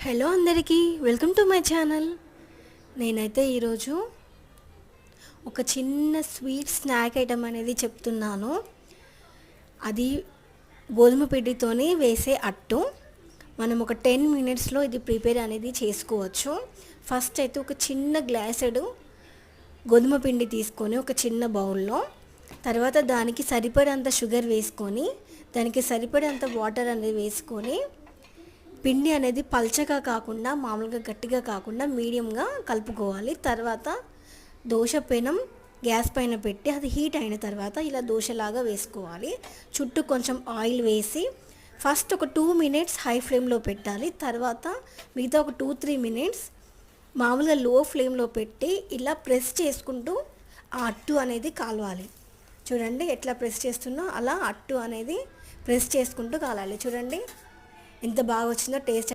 Hello అందరికీ welcome to my channel. నేనైతే ఈరోజు ఒక చిన్న స్వీట్ స్నాక్ ఐటమ్ అనేది చెప్తున్నాను. అది గోధుమ పిండితోని వేసే అట్టు. మనం ఒక 10 మినిట్స్లో ఇది ప్రిపేర్ అనేది చేసుకోవచ్చు. ఫస్ట్ అయితే ఒక చిన్న గ్లాసెడు గోధుమ పిండి తీసుకొని ఒక చిన్న బౌల్లో, తర్వాత దానికి సరిపడేంత షుగర్ వేసుకొని, దానికి సరిపడేంత వాటర్ అనేది వేసుకొని, పిండి అనేది పల్చగా కాకుండా మామూలుగా గట్టిగా కాకుండా మీడియంగా కలుపుకోవాలి. తర్వాత దోశ పెనం గ్యాస్ పైన పెట్టి అది హీట్ అయిన తర్వాత ఇలా దోశలాగా వేసుకోవాలి. చుట్టూ కొంచెం ఆయిల్ వేసి ఫస్ట్ ఒక 2 మినిట్స్ హై ఫ్లేమ్లో పెట్టాలి. తర్వాత మిగతా ఒక 2-3 మినిట్స్ మామూలుగా లో ఫ్లేమ్లో పెట్టి ఇలా ప్రెస్ చేసుకుంటూ ఆ అట్టు అనేది కాలవాలి. చూడండి ఎట్లా ప్రెస్ చేస్తున్నా అలా అట్టు అనేది ప్రెస్ చేసుకుంటూ కాలాలి. చూడండి ఎంత బాగా వచ్చిందో టేస్ట్.